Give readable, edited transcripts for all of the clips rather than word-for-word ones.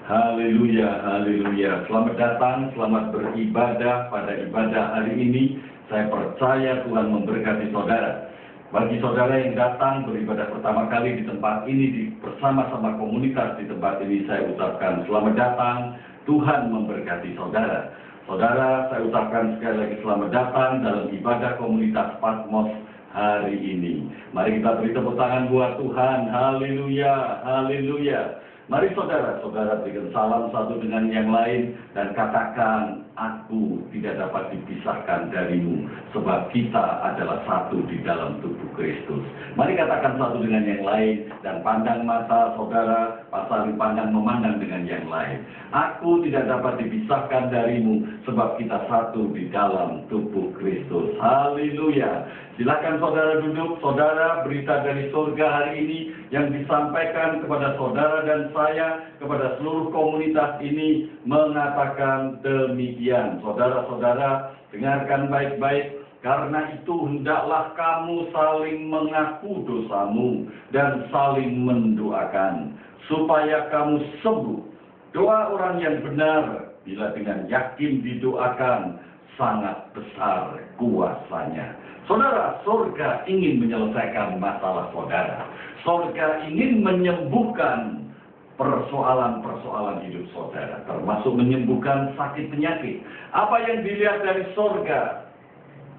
Haleluya, haleluya. Selamat datang, selamat beribadah pada ibadah hari ini. Saya percaya Tuhan memberkati saudara. Bagi saudara yang datang beribadah pertama kali di tempat ini, bersama-sama komunitas di tempat ini, saya ucapkan selamat datang. Tuhan memberkati saudara. Saudara, saya ucapkan sekali lagi selamat datang dalam ibadah komunitas Patmos hari ini. Mari kita beri tepuk tangan buat Tuhan. Haleluya, haleluya. Mari saudara-saudara berikan salam satu dengan yang lain dan katakan, aku tidak dapat dipisahkan darimu, sebab kita adalah satu di dalam tubuh Kristus. Mari katakan satu dengan yang lain dan pandang mata saudara, saling pandang memandang dengan yang lain. Aku tidak dapat dipisahkan darimu, sebab kita satu di dalam tubuh Kristus. Haleluya. Silakan saudara duduk. Saudara, berita dari surga hari ini yang disampaikan kepada saudara dan saya, kepada seluruh komunitas ini mengatakan demikian. Saudara-saudara, dengarkan baik-baik. Karena itu hendaklah kamu saling mengaku dosamu dan saling mendoakan, supaya kamu sembuh. Doa orang yang benar, bila dengan yakin didoakan, sangat besar kuasanya. Saudara, surga ingin menyelesaikan masalah saudara. Surga ingin menyembuhkan persoalan-persoalan hidup saudara, termasuk menyembuhkan sakit penyakit. Apa yang dilihat dari surga?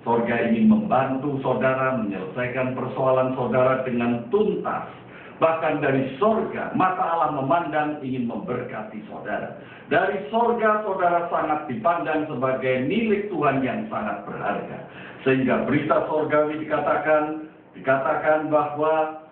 Surga ingin membantu saudara menyelesaikan persoalan saudara dengan tuntas. Bahkan dari surga, mata Allah memandang ingin memberkati saudara. Dari surga, saudara sangat dipandang sebagai milik Tuhan yang sangat berharga. Sehingga berita surgawi dikatakan bahwa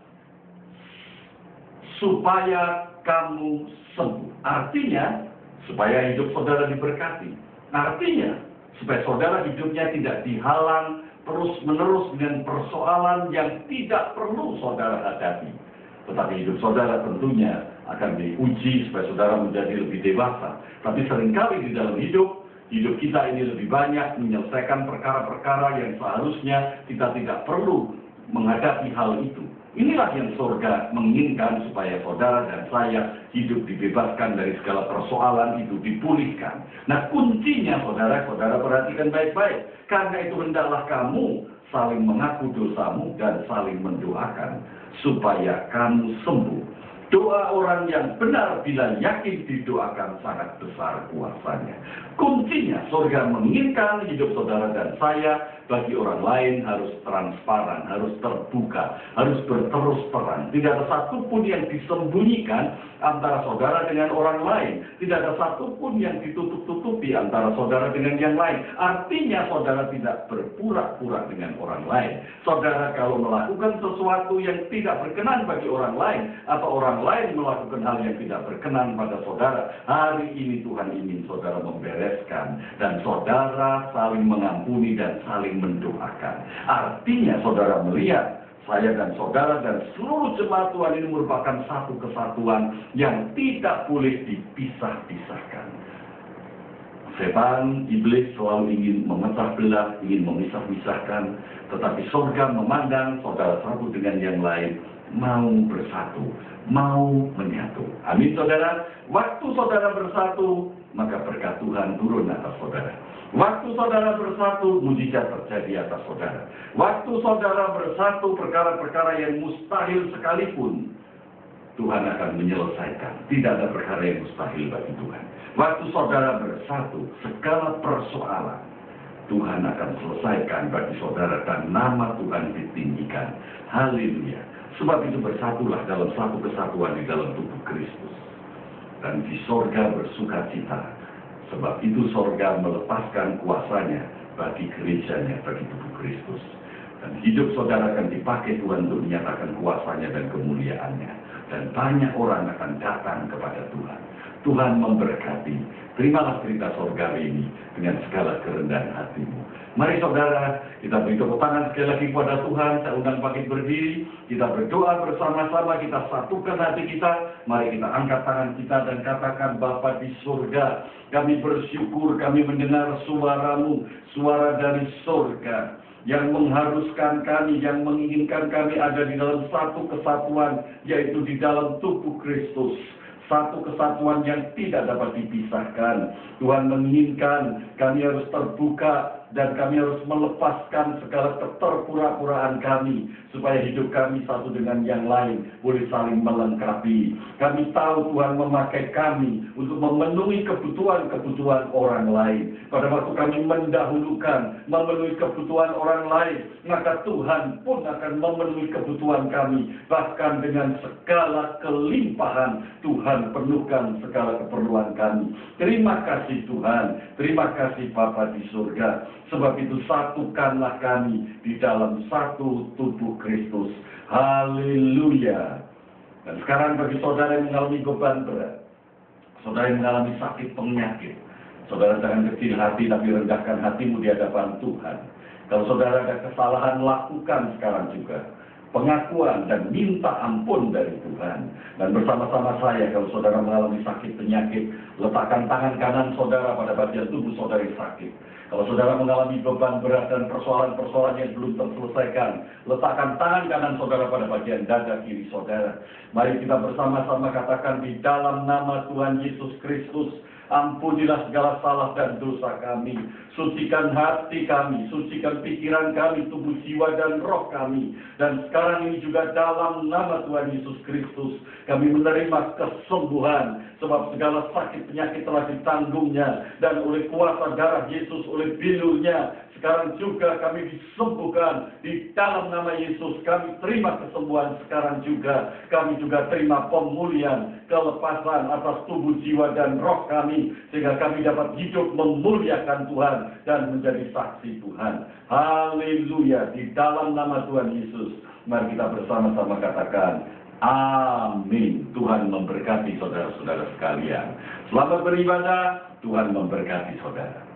supaya kamu sembuh. Artinya, supaya hidup saudara diberkati. Artinya, supaya saudara hidupnya tidak dihalang terus-menerus dengan persoalan yang tidak perlu saudara hadapi. Tetapi hidup saudara tentunya akan diuji supaya saudara menjadi lebih dewasa. Tapi seringkali di dalam hidup kita ini lebih banyak menyelesaikan perkara-perkara yang seharusnya kita tidak perlu menghadapi hal itu. Inilah yang surga menginginkan, supaya saudara dan saya hidup dibebaskan dari segala persoalan itu, dipulihkan. Nah, kuncinya saudara perhatikan baik-baik. Karena itu hendaklah kamu saling mengaku dosamu dan saling mendoakan, supaya kamu sembuh. Doa orang yang benar bila yakin didoakan sangat besar kuasanya. Kuncinya, surga menginginkan hidup saudara dan saya bagi orang lain harus transparan, harus terbuka, harus berterus terang. Tidak ada satupun yang disembunyikan antara saudara dengan orang lain. Tidak ada satupun yang ditutup-tutupi antara saudara dengan yang lain. Artinya saudara tidak berpura-pura dengan orang lain. Saudara kalau melakukan sesuatu yang tidak berkenan bagi orang lain, atau orang lain melakukan hal yang tidak berkenan pada saudara, hari ini Tuhan ingin saudara membereskan, dan saudara saling mengampuni dan saling mendoakan. Artinya saudara melihat saya dan saudara dan seluruh jemaat Tuhan ini merupakan satu kesatuan yang tidak boleh dipisah-pisahkan. Setan, iblis selalu ingin memecah belah, ingin memisah-misahkan, tetapi surga memandang saudara satu dengan yang lain, mau bersatu, mau menyatu. Amin saudara. Waktu saudara bersatu, maka berkat Tuhan turun atas saudara. Waktu saudara bersatu, mujizat terjadi atas saudara. Waktu saudara bersatu, perkara-perkara yang mustahil sekalipun, Tuhan akan menyelesaikan. Tidak ada perkara yang mustahil bagi Tuhan. Waktu saudara bersatu, segala persoalan Tuhan akan selesaikan bagi saudara dan nama Tuhan ditinggikan. Haleluya. Sebab itu bersatulah dalam satu kesatuan di dalam tubuh Kristus. Dan di sorga bersukacita. Sebab itu sorga melepaskan kuasanya bagi gerejanya, bagi tubuh Kristus. Dan hidup saudara akan dipakai Tuhan untuk menyatakan kuasanya dan kemuliaannya. Dan banyak orang akan datang kepada Tuhan. Tuhan memberkati. Terimalah cerita surgawi ini dengan segala kerendahan hatimu. Mari saudara, kita beri tepuk tangan sekali lagi kepada Tuhan. Saya undang bangkit berdiri. Kita berdoa bersama-sama, kita satukan hati kita. Mari kita angkat tangan kita dan katakan, Bapa di surga, kami bersyukur kami mendengar suara-Mu, suara dari surga, yang mengharuskan kami, yang menginginkan kami ada di dalam satu kesatuan, yaitu di dalam tubuh Kristus. satu kesatuan yang tidak dapat dipisahkan. Tuhan menginginkan kami harus terbuka dan kami harus melepaskan segala keterpura-puraan kami, supaya hidup kami satu dengan yang lain boleh saling melengkapi. Kami tahu Tuhan memakai kami untuk memenuhi kebutuhan-kebutuhan orang lain. Pada waktu kami mendahulukan memenuhi kebutuhan orang lain, maka Tuhan pun akan memenuhi kebutuhan kami. Bahkan dengan segala kelimpahan, Tuhan penuhkan segala keperluan kami. Terima kasih Tuhan, terima kasih Bapa di surga. Sebab itu satukanlah kami di dalam satu tubuh Kristus. Haleluya. Dan sekarang bagi saudara yang mengalami beban berat, saudara yang mengalami sakit penyakit, saudara jangan kecil hati tapi rendahkan hatimu di hadapan Tuhan. Kalau saudara ada kesalahan, lakukan sekarang juga pengakuan dan minta ampun dari Tuhan. Dan bersama-sama saya, kalau saudara mengalami sakit penyakit, letakkan tangan kanan saudara pada bagian tubuh saudara yang sakit. Kalau saudara mengalami beban berat dan persoalan-persoalan yang belum terselesaikan, letakkan tangan kanan saudara pada bagian dada kiri saudara. Mari kita bersama-sama katakan, di dalam nama Tuhan Yesus Kristus, ampunilah segala salah dan dosa kami. Sucikan hati kami, sucikan pikiran kami, tubuh, jiwa, dan roh kami. Dan sekarang ini juga dalam nama Tuhan Yesus Kristus, kami menerima kesembuhan. Sebab segala sakit penyakit telah ditanggungnya. Dan oleh kuasa darah Yesus, oleh bilurnya, sekarang juga kami disembuhkan. Di dalam nama Yesus kami terima kesembuhan sekarang juga. Kami juga terima pemulihan, kelepasan atas tubuh, jiwa, dan roh kami. Sehingga kami dapat hidup memuliakan Tuhan dan menjadi saksi Tuhan. Haleluya. Di dalam nama Tuhan Yesus, mari kita bersama-sama katakan, amin. Tuhan memberkati saudara-saudara sekalian. Selamat beribadah. Tuhan memberkati saudara.